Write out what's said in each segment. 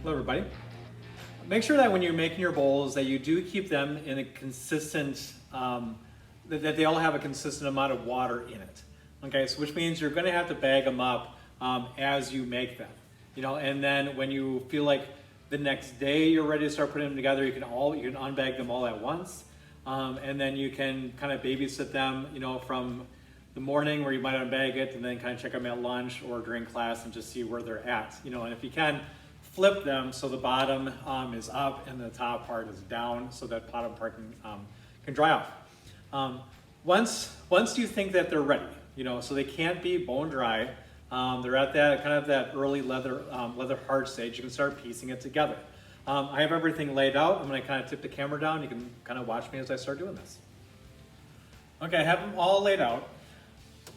Hello everybody. Make sure that when you're making your bowls that you do keep them in a consistent, that they all have a consistent amount of water in it. Okay, so which means you're gonna have to bag them up as you make them. You know, and then when you feel like the next day you're ready to start putting them together, you can unbag them all at once. And then you can kind of babysit them, you know, from the morning where you might unbag it and then kind of check them at lunch or during class and just see where they're at, you know, and if you can, flip them so the bottom is up and the top part is down so that bottom part can dry off. Once you think that they're ready, you know, so they can't be bone dry, they're at that kind of that early leather hard stage, you can start piecing it together. I have everything laid out. I'm going to kind of tip the camera down. You can kind of watch me as I start doing this. Okay, I have them all laid out.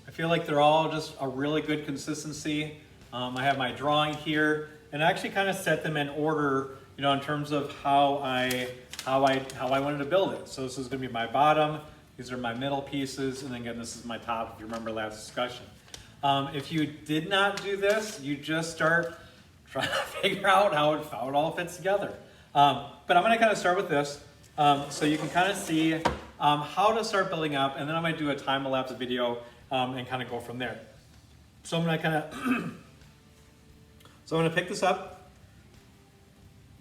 I feel like they're all just a really good consistency. I have my drawing here, and I actually kind of set them in order, you know, in terms of how I wanted to build it. So this is going to be my bottom. These are my middle pieces, and then again, this is my top. If you remember last discussion. If you did not do this, you just start trying to figure out how it all fits together. But I'm going to kind of start with this, so you can kind of see how to start building up, and then I'm going to do a time-lapse video and kind of go from there. So I'm going to kind of, so I'm going to pick this up,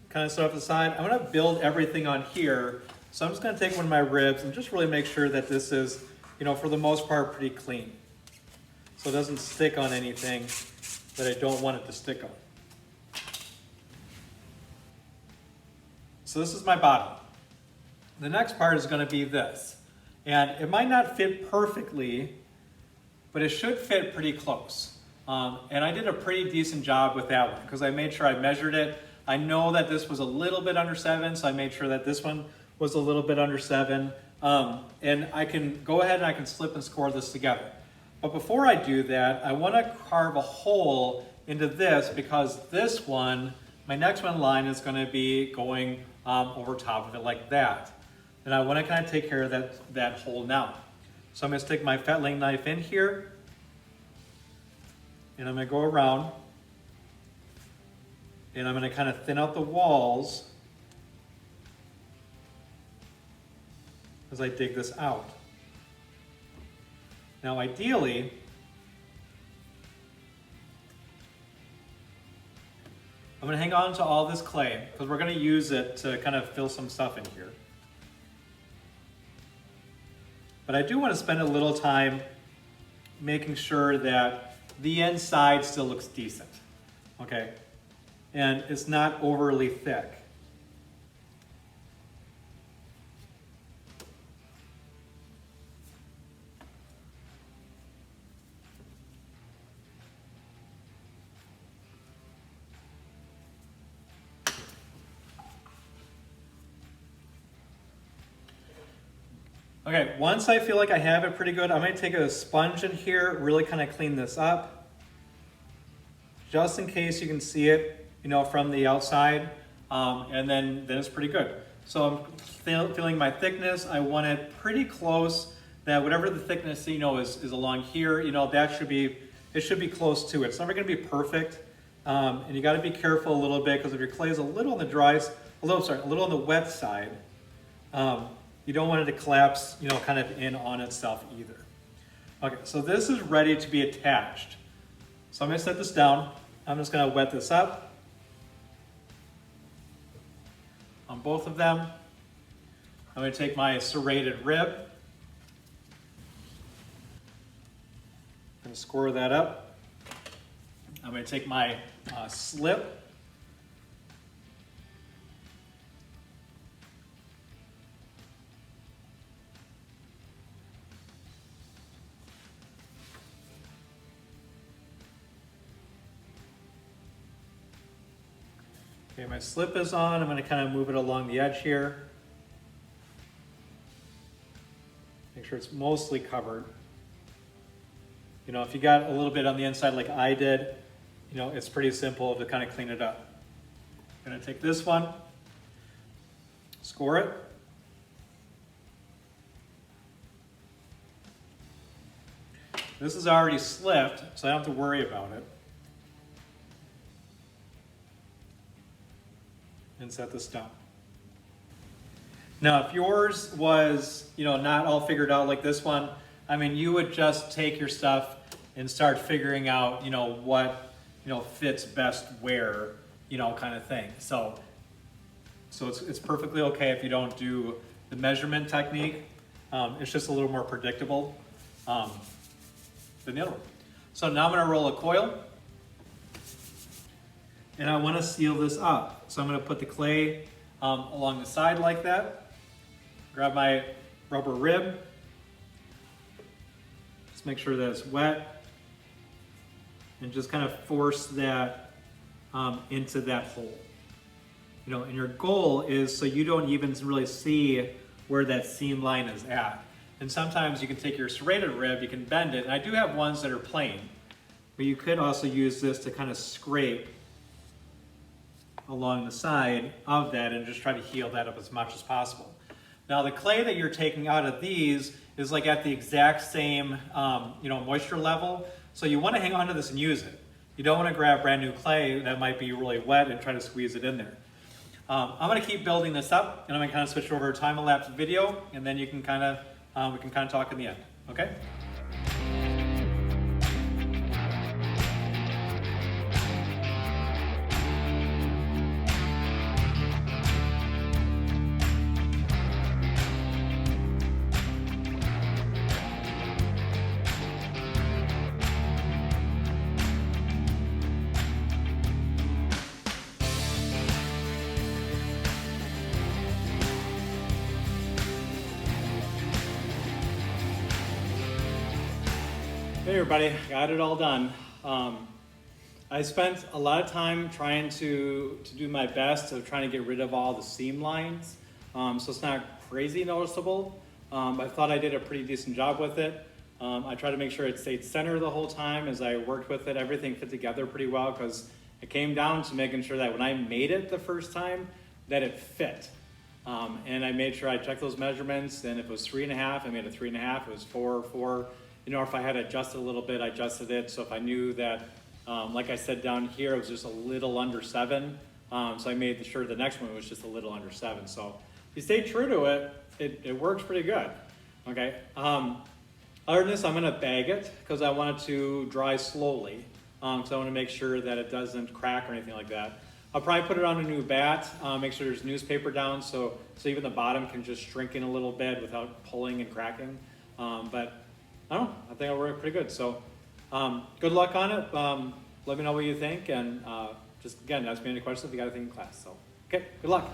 kind of set off the side. I'm going to build everything on here. So I'm just going to take one of my ribs and just really make sure that this is, you know, for the most part, pretty clean. So it doesn't stick on anything that I don't want it to stick on. So this is my bottom. The next part is going to be this. And it might not fit perfectly, but it should fit pretty close. And I did a pretty decent job with that one because I made sure I measured it. I know that this was a little bit under 7, so I made sure that this one was a little bit under 7. And I can go ahead and I can slip and score this together. But before I do that, I want to carve a hole into this because this one, my next one line is going to be going over top of it like that. And I want to kind of take care of that hole now. So I'm going to stick my fettling knife in here, and I'm going to go around, and I'm going to kind of thin out the walls as I dig this out. Now ideally, I'm going to hang on to all this clay because we're going to use it to kind of fill some stuff in here. But I do want to spend a little time making sure that the inside still looks decent, okay? And it's not overly thick. Okay, once I feel like I have it pretty good, I'm going to take a sponge in here, really kind of clean this up, just in case you can see it, you know, from the outside, and then it's pretty good. So I'm feeling my thickness. I want it pretty close. That whatever the thickness, you know, is along here, you know, it should be close to it. It's never going to be perfect, and you got to be careful a little bit because if your clay is a little on the wet side. You don't want it to collapse, you know, kind of in on itself either. Okay, so this is ready to be attached. So I'm going to set this down. I'm just going to wet this up on both of them. I'm going to take my serrated rib. I'm going to score that up. I'm going to take my slip. Okay, my slip is on. I'm going to kind of move it along the edge here. Make sure it's mostly covered. You know, if you got a little bit on the inside like I did, you know, it's pretty simple to kind of clean it up. I'm going to take this one, score it. This is already slipped, so I don't have to worry about it. and set this down. Now, if yours was, not all figured out like this one, I mean, you would just take your stuff and start figuring out, what, fits best where, kind of thing. So it's perfectly okay if you don't do the measurement technique. It's just a little more predictable than the other one. So now I'm going to roll a coil, and I want to seal this up. So I'm going to put the clay along the side like that. Grab my rubber rib. Just make sure that it's wet, and just kind of force that into that hole. And your goal is so you don't even really see where that seam line is at. And sometimes you can take your serrated rib, you can bend it, and I do have ones that are plain, but you could also use this to kind of scrape along the side of that and just try to heal that up as much as possible. Now the clay that you're taking out of these is like at the exact same moisture level, so you want to hang on to this and use it. You don't want to grab brand new clay that might be really wet and try to squeeze it in there. I'm going to keep building this up, and I'm going to kind of switch over to time-lapse video, and then you can kind of we can kind of talk in the end. Okay? Hey everybody, got it all done. I spent a lot of time trying to do my best of trying to get rid of all the seam lines, so it's not crazy noticeable. I thought I did a pretty decent job with it. I tried to make sure it stayed centered the whole time as I worked with it. Everything fit together pretty well because it came down to making sure that when I made it the first time, that it fit. And I made sure I checked those measurements, and if it was 3.5, I made it 3.5. If it was 4. If I had to adjust it a little bit, I adjusted it. So if I knew that, like I said down here, it was just a little under 7. So I made sure the next one was just a little under 7. So if you stay true to it, it works pretty good. Okay. Other than this, I'm gonna bag it because I want it to dry slowly. So I want to make sure that it doesn't crack or anything like that. I'll probably put it on a new bat, make sure there's newspaper down so even the bottom can just shrink in a little bit without pulling and cracking. But I don't know, I think it'll work pretty good. So good luck on it. Let me know what you think, and just again, ask me any questions if you got anything in class. So, okay, good luck.